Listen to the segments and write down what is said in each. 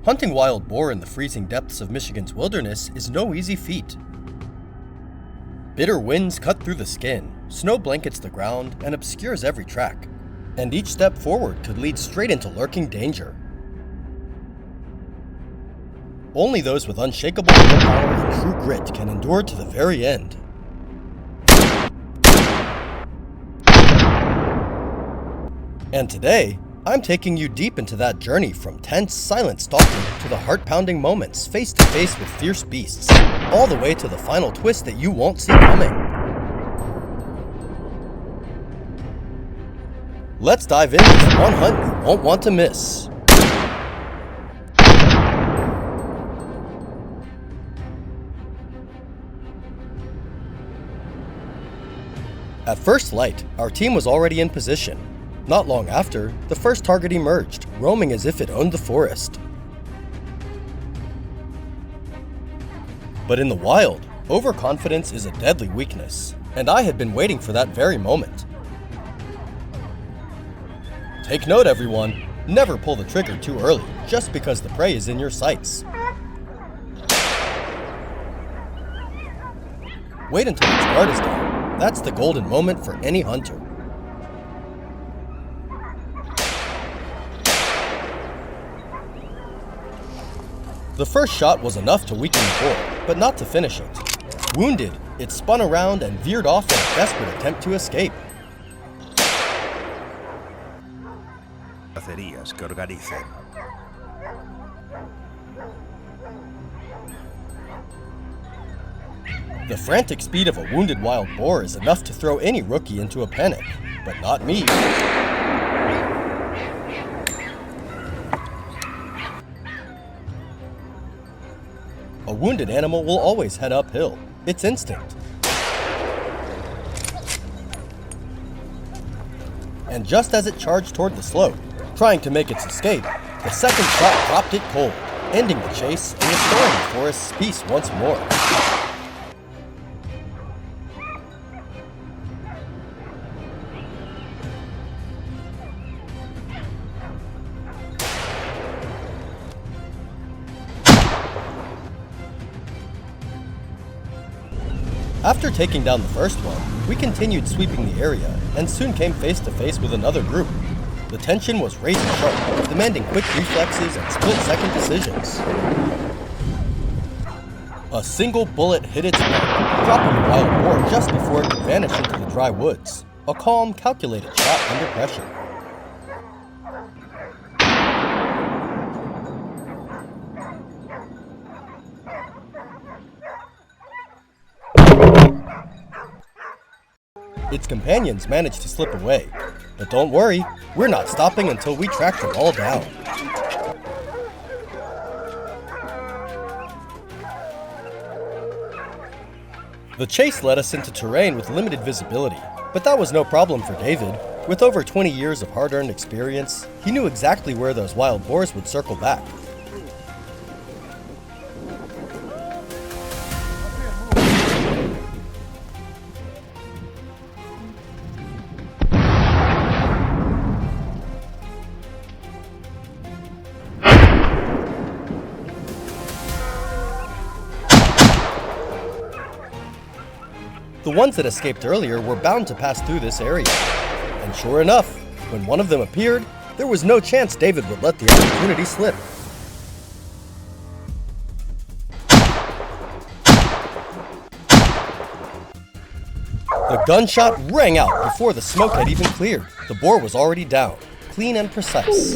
Hunting wild boar in the freezing depths of Michigan's wilderness is no easy feat. Bitter winds cut through the skin, snow blankets the ground, and obscures every track. And each step forward could lead straight into lurking danger. Only those with unshakable willpower and true grit can endure to the very end. And today, I'm taking you deep into that journey from tense, silent stalking to the heart-pounding moments face to face with fierce beasts, all the way to the final twist that you won't see coming. Let's dive into this one hunt you won't want to miss. At first light, our team was already in position. Not long after, the first target emerged, roaming as if it owned the forest. But in the wild, overconfidence is a deadly weakness, and I had been waiting for that very moment. Take note, everyone, never pull the trigger too early, just because the prey is in your sights. Wait until its guard is down. That's the golden moment for any hunter. The first shot was enough to weaken the boar, but not to finish it. Wounded, it spun around and veered off in a desperate attempt to escape. Cacerías que organicen. The frantic speed of a wounded wild boar is enough to throw any rookie into a panic, but not me. A wounded animal will always head uphill. It's instinct. And just as it charged toward the slope, trying to make its escape, the second shot dropped it cold, ending the chase and restoring the forest's peace once more. After taking down the first one, we continued sweeping the area and soon came face to face with another group. The tension was razor sharp, demanding quick reflexes and split-second decisions. A single bullet hit its mark, dropping the wild boar just before it could vanish into the dry woods. A calm, calculated shot under pressure. Its companions managed to slip away, but don't worry, we're not stopping until we track them all down. The chase led us into terrain with limited visibility, but that was no problem for David. With over 20 years of hard-earned experience, he knew exactly where those wild boars would circle back. The ones that escaped earlier were bound to pass through this area. And sure enough, when one of them appeared, there was no chance David would let the opportunity slip. The gunshot rang out before the smoke had even cleared. The boar was already down, clean and precise.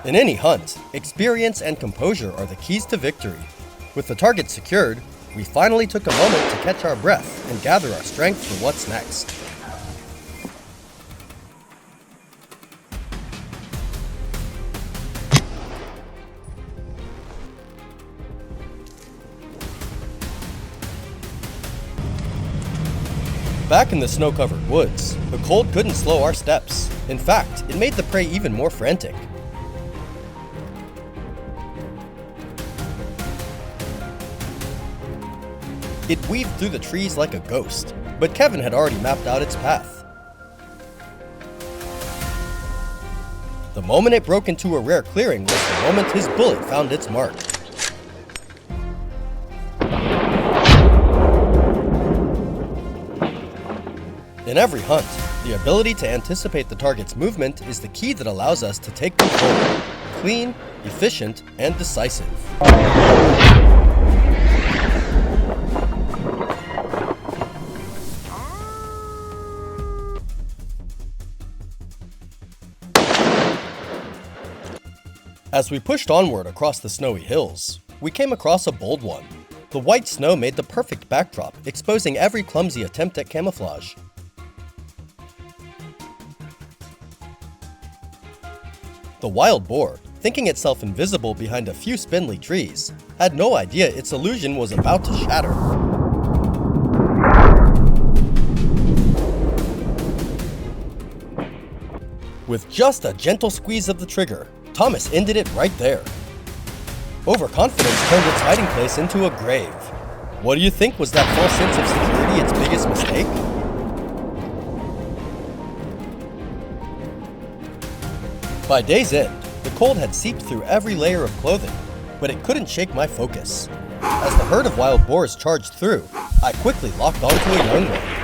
In any hunt, experience and composure are the keys to victory. With the target secured, we finally took a moment to catch our breath and gather our strength for what's next. Back in the snow-covered woods, the cold couldn't slow our steps. In fact, it made the prey even more frantic. It weaved through the trees like a ghost, but Kevin had already mapped out its path. The moment it broke into a rare clearing was the moment his bullet found its mark. In every hunt, the ability to anticipate the target's movement is the key that allows us to take control. Clean, efficient, and decisive. As we pushed onward across the snowy hills, we came across a bold one. The white snow made the perfect backdrop, exposing every clumsy attempt at camouflage. The wild boar, thinking itself invisible behind a few spindly trees, had no idea its illusion was about to shatter. With just a gentle squeeze of the trigger, Thomas ended it right there. Overconfidence turned its hiding place into a grave. What do you think was that false sense of security its biggest mistake? By day's end, the cold had seeped through every layer of clothing, but it couldn't shake my focus. As the herd of wild boars charged through, I quickly locked onto a young one.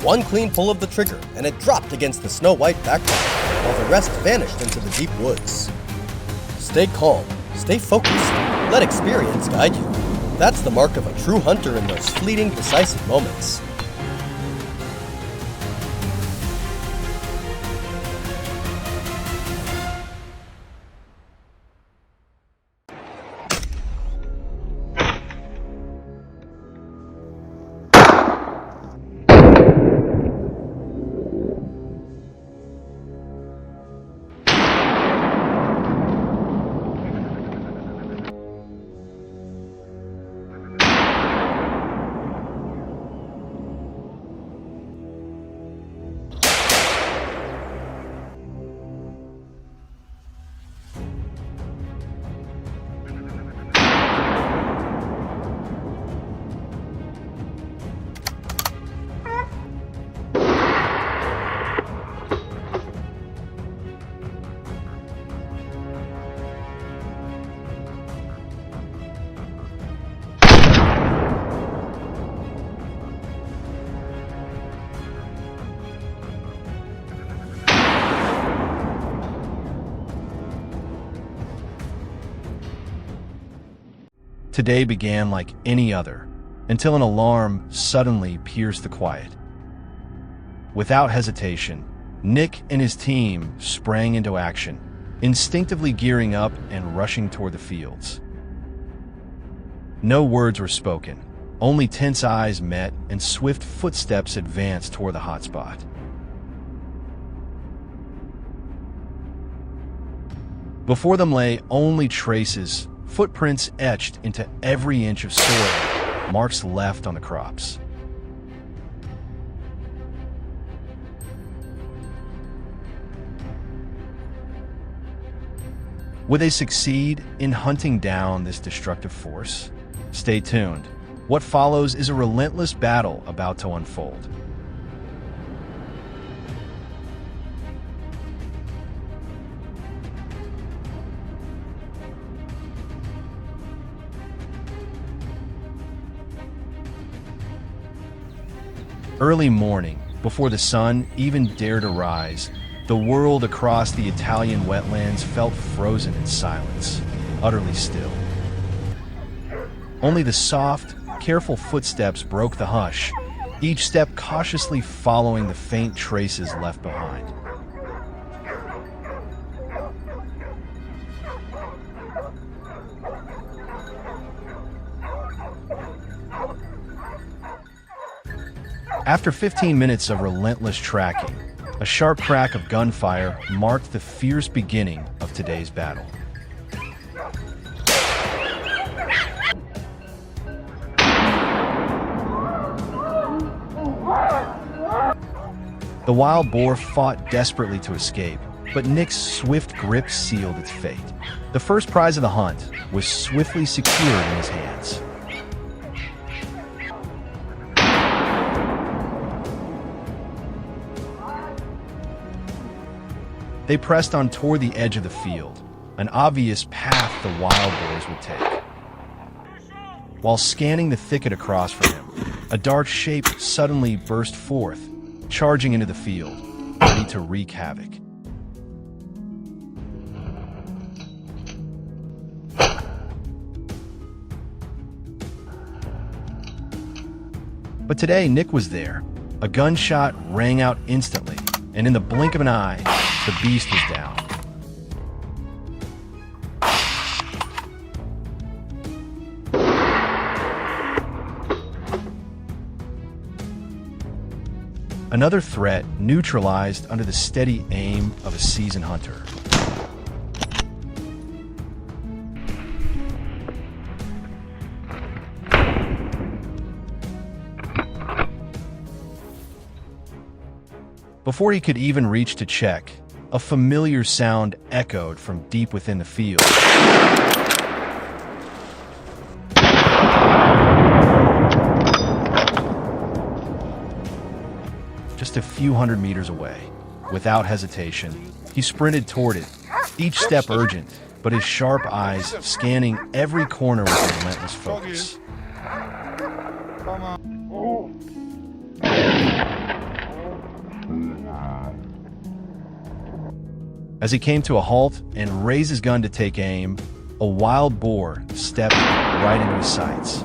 One clean pull of the trigger, and it dropped against the snow-white backdrop, while the rest vanished into the deep woods. Stay calm, stay focused, let experience guide you. That's the mark of a true hunter in those fleeting, decisive moments. Today began like any other, until an alarm suddenly pierced the quiet. Without hesitation, Nick and his team sprang into action, instinctively gearing up and rushing toward the fields. No words were spoken, only tense eyes met and swift footsteps advanced toward the hotspot. Before them lay only traces, footprints etched into every inch of soil, marks left on the crops. Would they succeed in hunting down this destructive force? Stay tuned. What follows is a relentless battle about to unfold. Early morning, before the sun even dared to rise, the world across the Italian wetlands felt frozen in silence, utterly still. Only the soft, careful footsteps broke the hush, each step cautiously following the faint traces left behind. After 15 minutes of relentless tracking, a sharp crack of gunfire marked the fierce beginning of today's battle. The wild boar fought desperately to escape, but Nick's swift grip sealed its fate. The first prize of the hunt was swiftly secured in his hands. They pressed on toward the edge of the field, an obvious path the wild boars would take. While scanning the thicket across from him, a dark shape suddenly burst forth, charging into the field, ready to wreak havoc. But today, Nick was there. A gunshot rang out instantly, and in the blink of an eye, the beast was down. Another threat neutralized under the steady aim of a seasoned hunter. Before he could even reach to check, a familiar sound echoed from deep within the field. Just a few hundred meters away, without hesitation, he sprinted toward it, each step urgent, but his sharp eyes scanning every corner with relentless focus. As he came to a halt and raised his gun to take aim, a wild boar stepped right into his sights.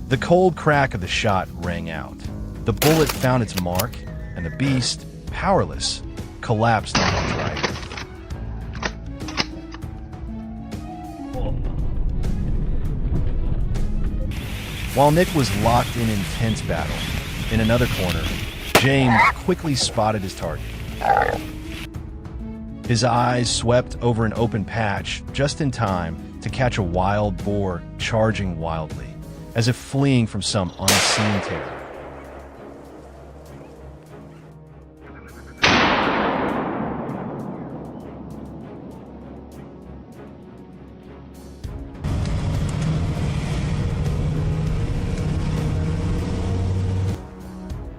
The cold crack of the shot rang out. The bullet found its mark, and the beast, powerless, collapsed onto the dry earth. While Nick was locked in intense battle, in another corner, James quickly spotted his target. His eyes swept over an open patch just in time to catch a wild boar charging wildly, as if fleeing from some unseen terror.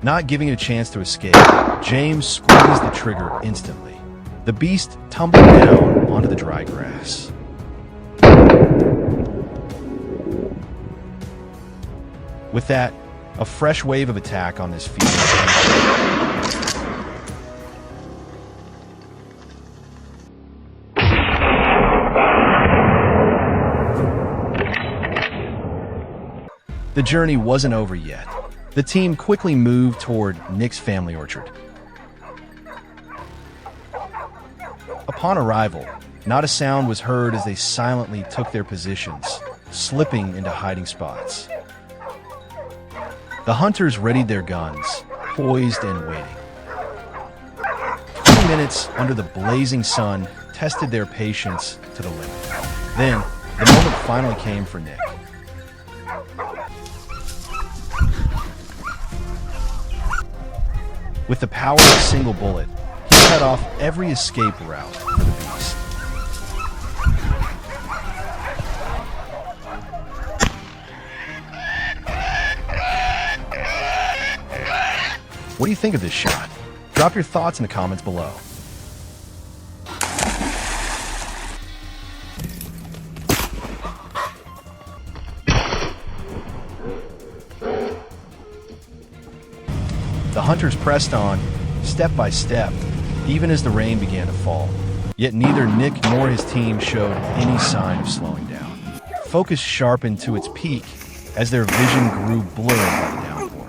Not giving it a chance to escape, James squeezed the trigger instantly. The beast tumbled down onto the dry grass. With that, a fresh wave of attack on this field. The journey wasn't over yet. The team quickly moved toward Nick's family orchard. Upon arrival, not a sound was heard as they silently took their positions, slipping into hiding spots. The hunters readied their guns, poised and waiting. 20 minutes under the blazing sun tested their patience to the limit. Then, the moment finally came for Nick. With the power of a single bullet, he cut off every escape route for the beast. What do you think of this shot? Drop your thoughts in the comments below. The hunters pressed on, step by step, even as the rain began to fall. Yet neither Nick nor his team showed any sign of slowing down. Focus sharpened to its peak as their vision grew blurred by the downpour.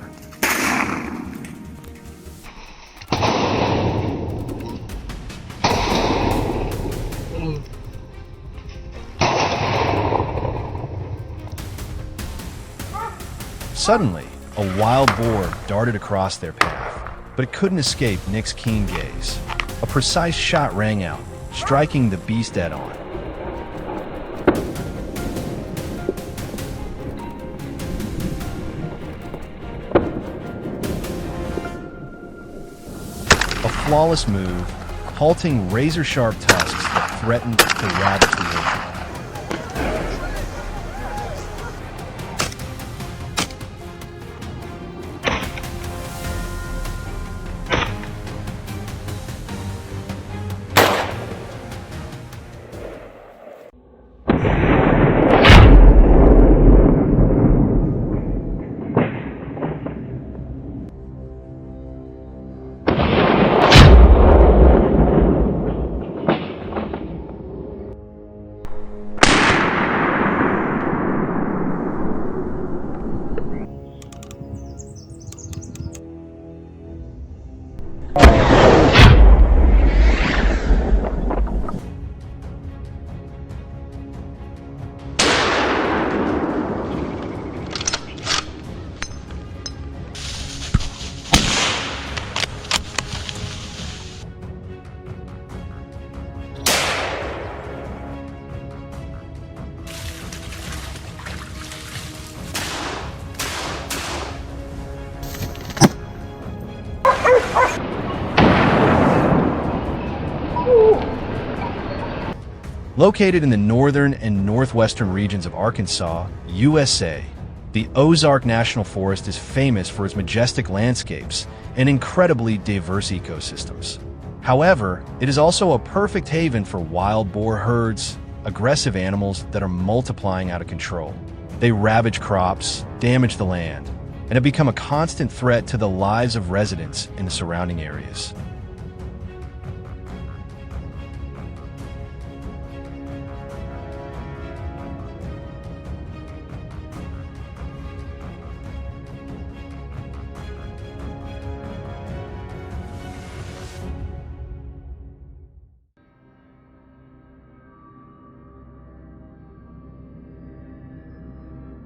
Suddenly, a wild boar darted across their path, but it couldn't escape Nick's keen gaze. A precise shot rang out, striking the beast dead on. A flawless move, halting razor-sharp tusks that threatened to ravage the orchard. Located in the northern and northwestern regions of Arkansas, USA, the Ozark National Forest is famous for its majestic landscapes and incredibly diverse ecosystems. However, it is also a perfect haven for wild boar herds, aggressive animals that are multiplying out of control. They ravage crops, damage the land, and have become a constant threat to the lives of residents in the surrounding areas.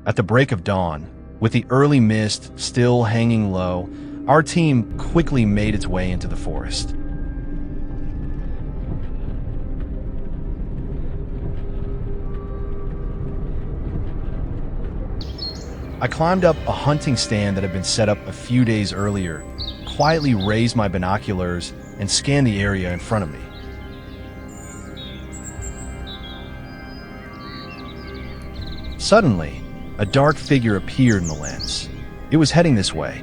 At the break of dawn, with the early mist still hanging low, our team quickly made its way into the forest. I climbed up a hunting stand that had been set up a few days earlier, quietly raised my binoculars, and scanned the area in front of me. Suddenly, a dark figure appeared in the lens. It was heading this way.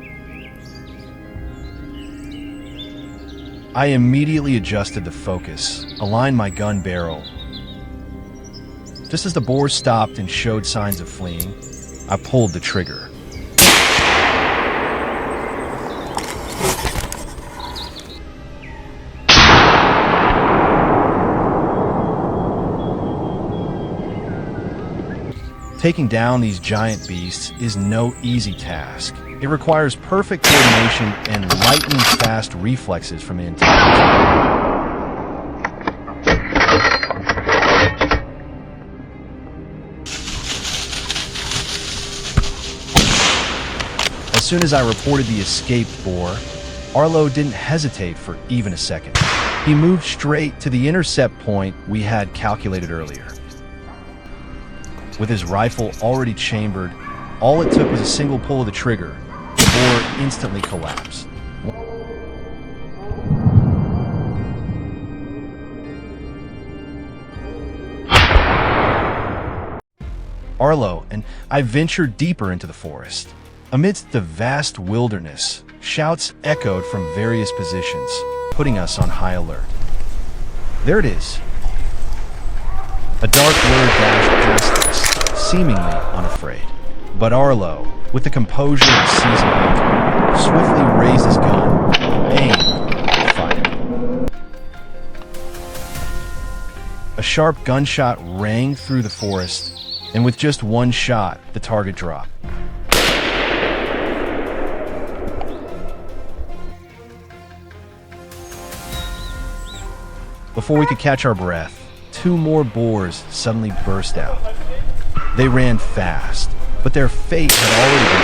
I immediately adjusted the focus, aligned my gun barrel. Just as the boar stopped and showed signs of fleeing, I pulled the trigger. Taking down these giant beasts is no easy task. It requires perfect coordination and lightning-fast reflexes from the entire team. As soon as I reported the escaped boar, Arlo didn't hesitate for even a second. He moved straight to the intercept point we had calculated earlier. With his rifle already chambered, all it took was a single pull of the trigger. The boar instantly collapsed. Arlo and I ventured deeper into the forest. Amidst the vast wilderness, shouts echoed from various positions, putting us on high alert. There it is. A dark blur dashed past us, seemingly unafraid. But Arlo, with the composure of a seasoned hunter, swiftly raised his gun, aimed, and fired. A sharp gunshot rang through the forest, and with just one shot, the target dropped. Before we could catch our breath, two more boars suddenly burst out. They ran fast, but their fate had already been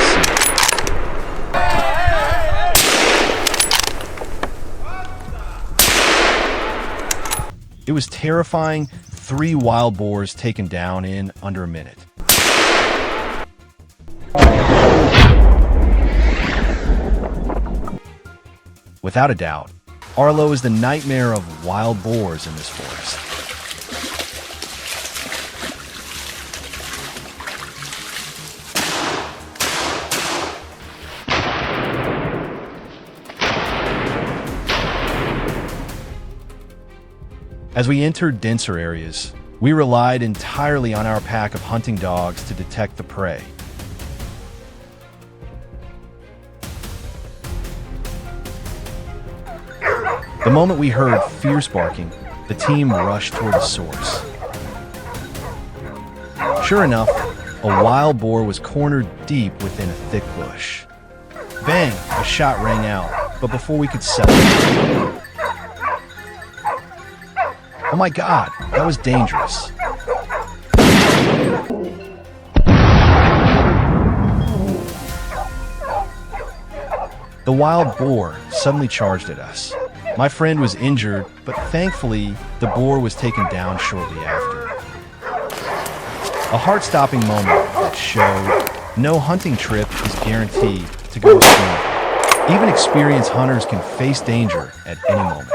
sealed. It was terrifying, 3 wild boars taken down in under a minute. Without a doubt, Arlo is the nightmare of wild boars in this forest. As we entered denser areas, we relied entirely on our pack of hunting dogs to detect the prey. The moment we heard fierce barking, the team rushed toward the source. Sure enough, a wild boar was cornered deep within a thick bush. Bang! A shot rang out, but before we could settle, oh my God, that was dangerous. The wild boar suddenly charged at us. My friend was injured, but thankfully, the boar was taken down shortly after. A heart-stopping moment that showed no hunting trip is guaranteed to go smooth. Even experienced hunters can face danger at any moment.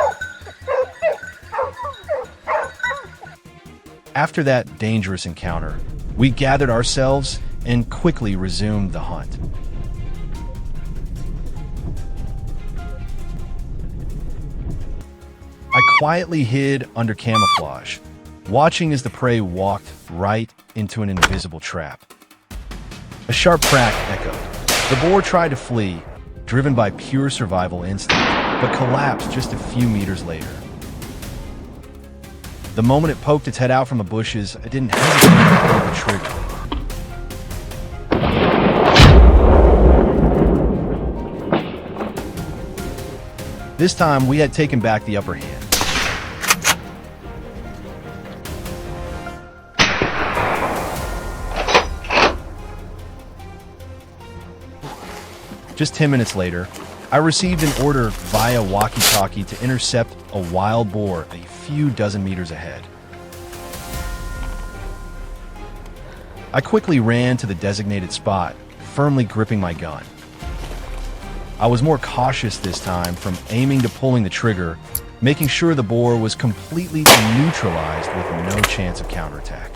After that dangerous encounter, we gathered ourselves and quickly resumed the hunt. I quietly hid under camouflage, watching as the prey walked right into an invisible trap. A sharp crack echoed. The boar tried to flee, driven by pure survival instinct, but collapsed just a few meters later. The moment it poked its head out from the bushes, I didn't hesitate to pull the trigger. This time, we had taken back the upper hand. Just 10 minutes later, I received an order via walkie-talkie to intercept a wild boar a few dozen meters ahead. I quickly ran to the designated spot, firmly gripping my gun. I was more cautious this time, from aiming to pulling the trigger, making sure the boar was completely neutralized with no chance of counterattack.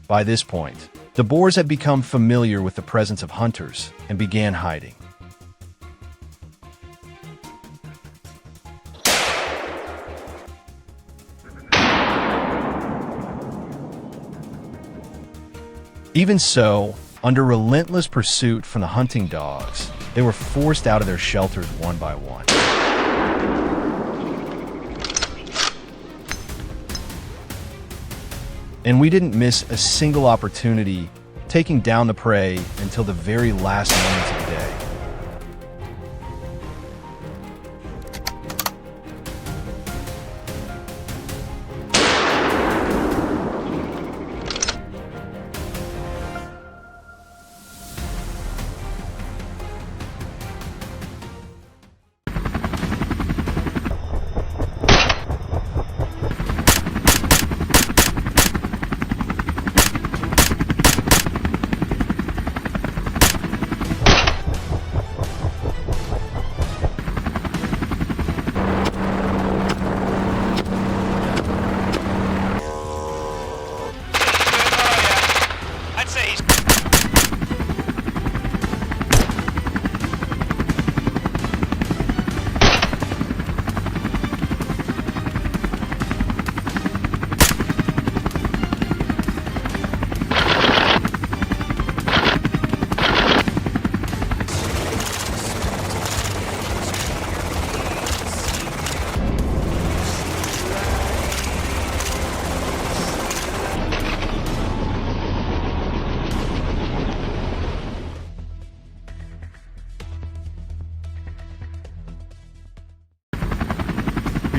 By this point, the boars had become familiar with the presence of hunters and began hiding. Even so, under relentless pursuit from the hunting dogs, they were forced out of their shelters one by one. And we didn't miss a single opportunity, taking down the prey until the very last moments of the day.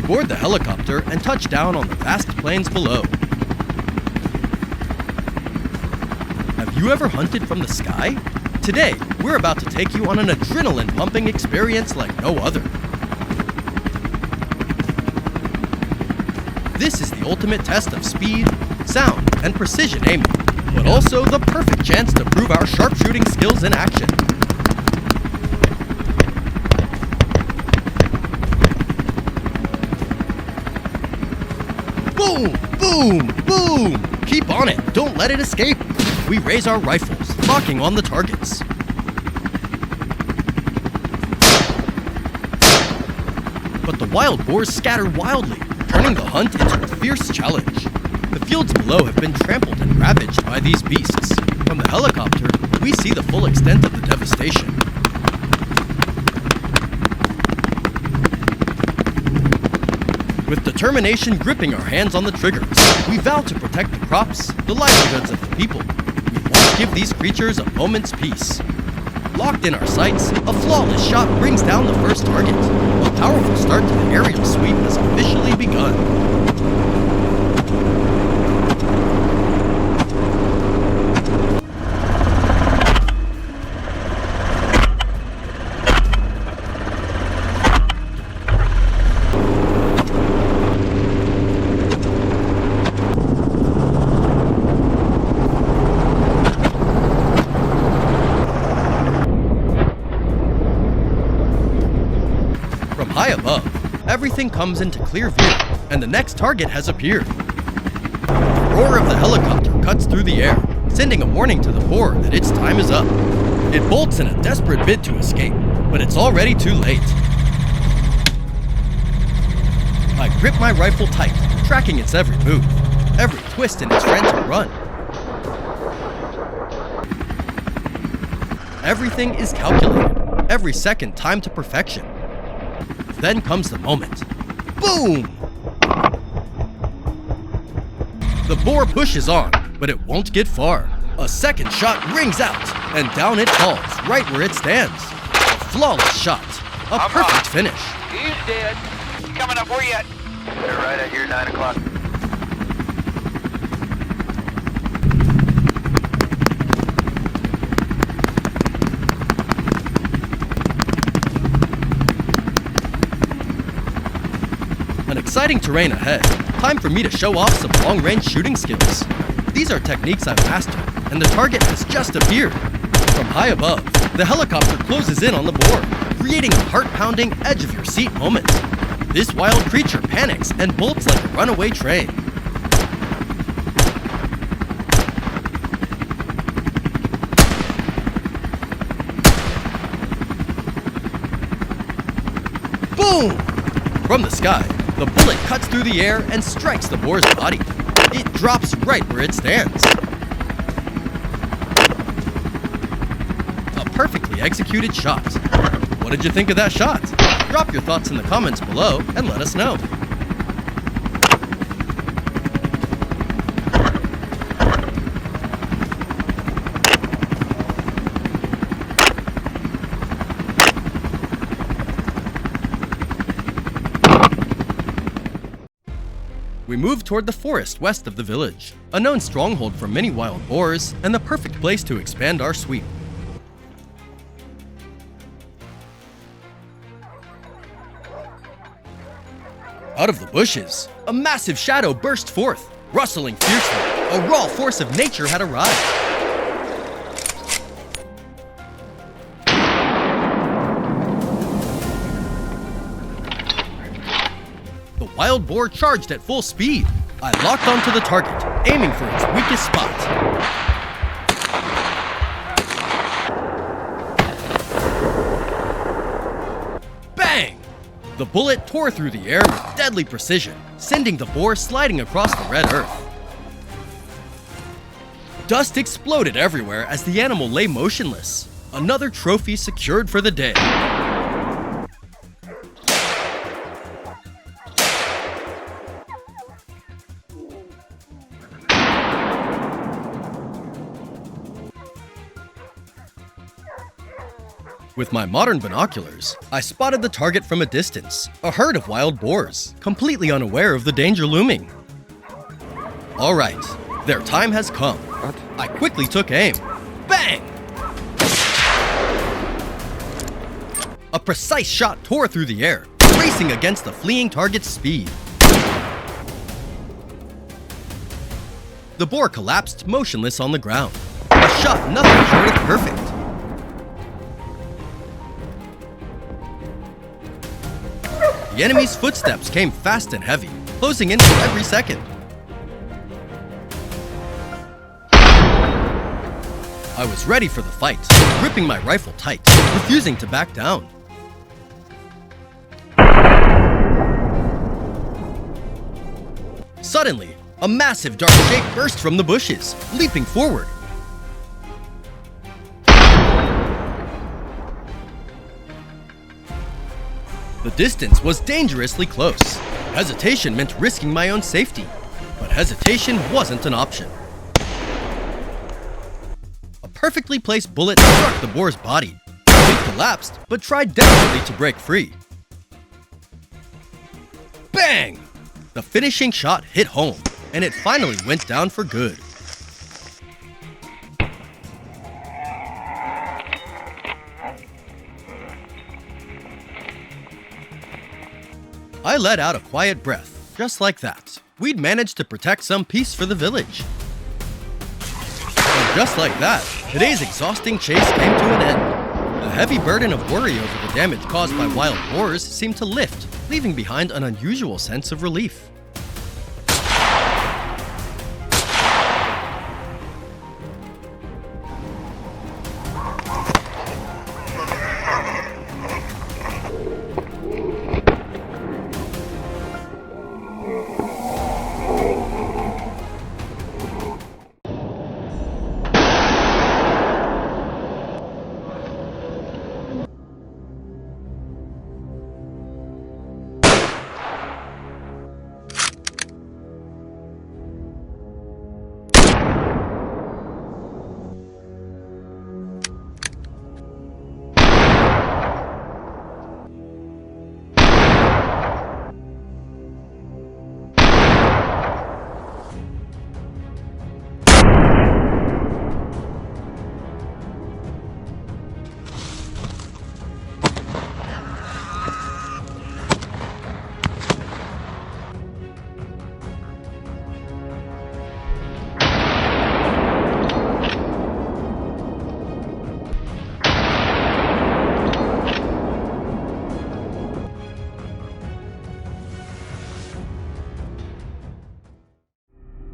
Board the helicopter and touch down on the vast plains below. Have you ever hunted from the sky? Today, we're about to take you on an adrenaline-pumping experience like no other. This is the ultimate test of speed, sound, and precision aiming, but also the perfect chance to prove our sharpshooting skills in action. Boom! Boom! Boom! Keep on it! Don't let it escape! We raise our rifles, locking on the targets. But the wild boars scatter wildly, turning the hunt into a fierce challenge. The fields below have been trampled and ravaged by these beasts. From the helicopter, we see the full extent of the devastation. With determination gripping our hands on the triggers, we vow to protect the crops, the livelihoods of the people. We won't give these creatures a moment's peace. Locked in our sights, a flawless shot brings down the first target. A powerful start to the aerial sweep has officially begun. above, everything comes into clear view, and the next target has appeared. The roar of the helicopter cuts through the air, sending a warning to the boar that its time is up. It bolts in a desperate bid to escape, but it's already too late. I grip my rifle tight, tracking its every move, every twist in its frantic run. Everything is calculated, every second timed to perfection. Then comes the moment. Boom! The boar pushes on, but it won't get far. A second shot rings out, and down it falls, right where it stands. A flawless shot, a perfect finish. He's dead. Coming up, where you at? They're right at your 9 o'clock. An exciting terrain ahead. Time for me to show off some long-range shooting skills. These are techniques I've mastered, and the target has just appeared. From high above, the helicopter closes in on the boar, creating a heart-pounding, edge-of-your-seat moment. This wild creature panics and bolts like a runaway train. Boom! From the sky, the bullet cuts through the air and strikes the boar's body. It drops right where it stands. A perfectly executed shot. What did you think of that shot? Drop your thoughts in the comments below and let us know. We move toward the forest west of the village, a known stronghold for many wild boars and the perfect place to expand our sweep. Out of the bushes, a massive shadow burst forth, rustling fiercely. A raw force of nature had arrived. The wild boar charged at full speed. I locked onto the target, aiming for its weakest spot. Bang! The bullet tore through the air with deadly precision, sending the boar sliding across the red earth. Dust exploded everywhere as the animal lay motionless. Another trophy secured for the day. With my modern binoculars, I spotted the target from a distance, a herd of wild boars, completely unaware of the danger looming. All right, their time has come. I quickly took aim. Bang! A precise shot tore through the air, racing against the fleeing target's speed. The boar collapsed motionless on the ground. A shot nothing short of perfect. The enemy's footsteps came fast and heavy, closing in for every second. I was ready for the fight, gripping my rifle tight, refusing to back down. Suddenly, a massive dark shape burst from the bushes, leaping forward. The distance was dangerously close. Hesitation meant risking my own safety, but hesitation wasn't an option. A perfectly placed bullet struck the boar's body. It collapsed, but tried desperately to break free. Bang! The finishing shot hit home, and it finally went down for good. I let out a quiet breath, just like that. We'd managed to protect some peace for the village. And just like that, today's exhausting chase came to an end. The heavy burden of worry over the damage caused by wild boars seemed to lift, leaving behind an unusual sense of relief.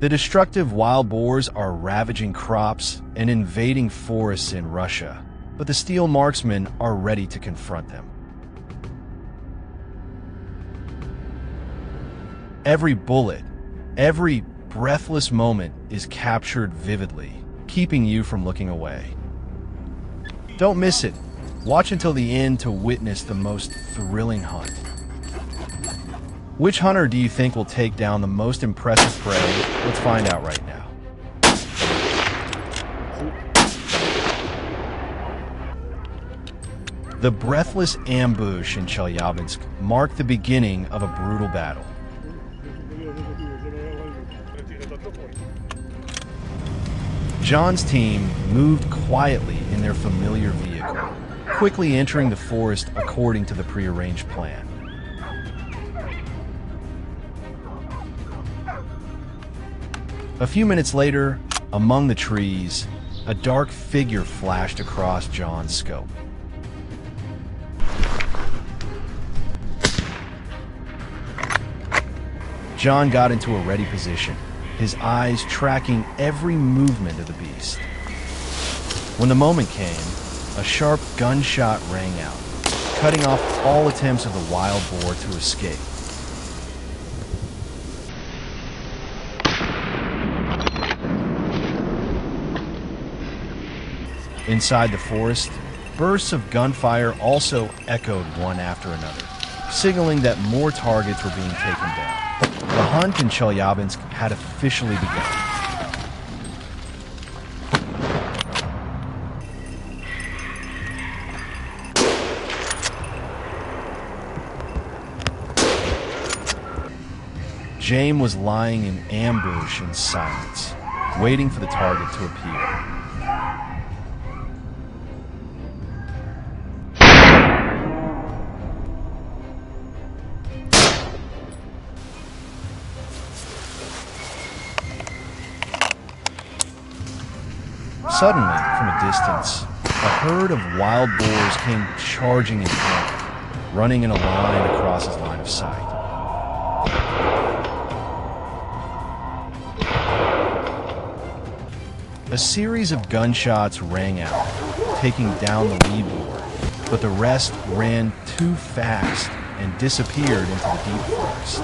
The destructive wild boars are ravaging crops and invading forests in Russia, but the steel marksmen are ready to confront them. Every bullet, every breathless moment is captured vividly, keeping you from looking away. Don't miss it. Watch until the end to witness the most thrilling hunt. Which hunter do you think will take down the most impressive prey? Let's find out right now. The breathless ambush in Chelyabinsk marked the beginning of a brutal battle. John's team moved quietly in their familiar vehicle, quickly entering the forest according to the prearranged plan. A few minutes later, among the trees, a dark figure flashed across John's scope. John got into a ready position, his eyes tracking every movement of the beast. When the moment came, a sharp gunshot rang out, cutting off all attempts of the wild boar to escape. Inside the forest, bursts of gunfire also echoed one after another, signaling that more targets were being taken down. The hunt in Chelyabinsk had officially begun. James was lying in ambush in silence, waiting for the target to appear. Suddenly, from a distance, a herd of wild boars came charging in front, running in a line across his line of sight. A series of gunshots rang out, taking down the lead boar, but the rest ran too fast and disappeared into the deep forest.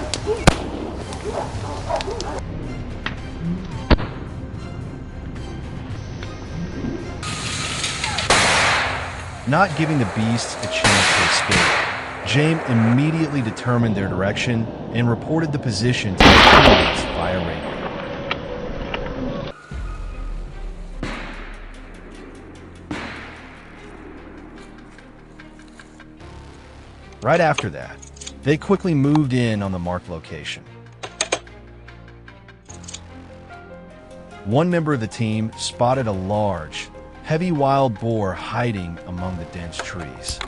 Not giving the beasts a chance to escape, James immediately determined their direction and reported the position to his teammates via radio. Right after that, they quickly moved in on the marked location. One member of the team spotted a large, heavy wild boar hiding among the dense trees.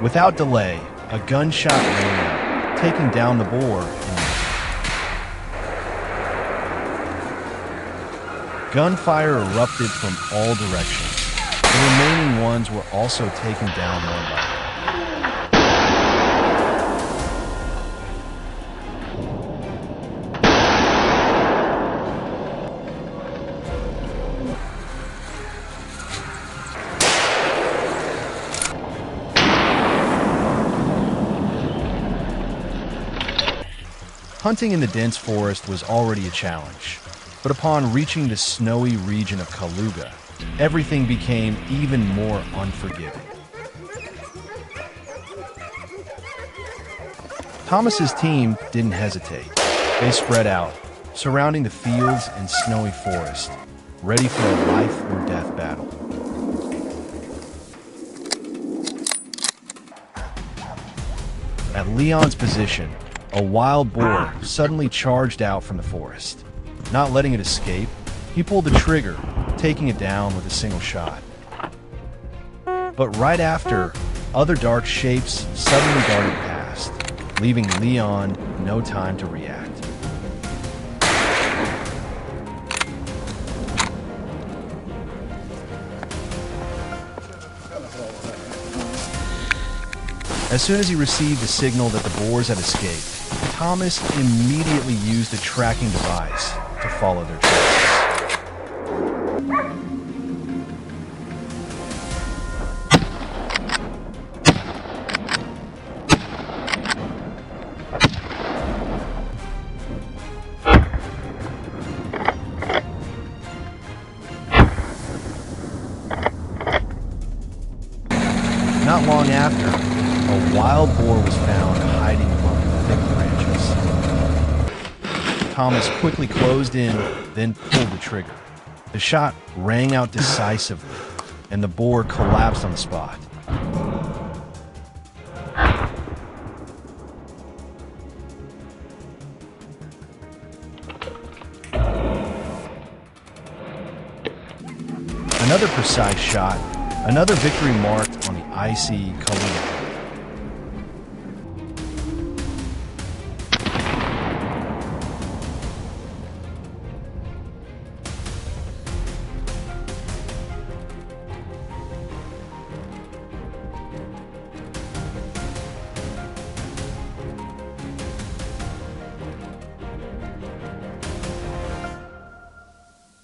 Without delay, a gunshot rang out, taking down the boar. Gunfire erupted from all directions. The remaining ones were also taken down one by one. Hunting in the dense forest was already a challenge, but upon reaching the snowy region of Kaluga, everything became even more unforgiving. Thomas's team didn't hesitate. They spread out, surrounding the fields and snowy forest, ready for a life or death battle. At Leon's position, a wild boar suddenly charged out from the forest. Not letting it escape, he pulled the trigger, taking it down with a single shot. But right after, other dark shapes suddenly darted past, leaving Leon no time to react. As soon as he received the signal that the boars had escaped, Thomas immediately used a tracking device to follow their tracks. Not long after, a wild boar was found hiding among thick branches. Thomas quickly closed in, then pulled the trigger. The shot rang out decisively, and the boar collapsed on the spot. Another precise shot, another victory marked on the icy Kaluga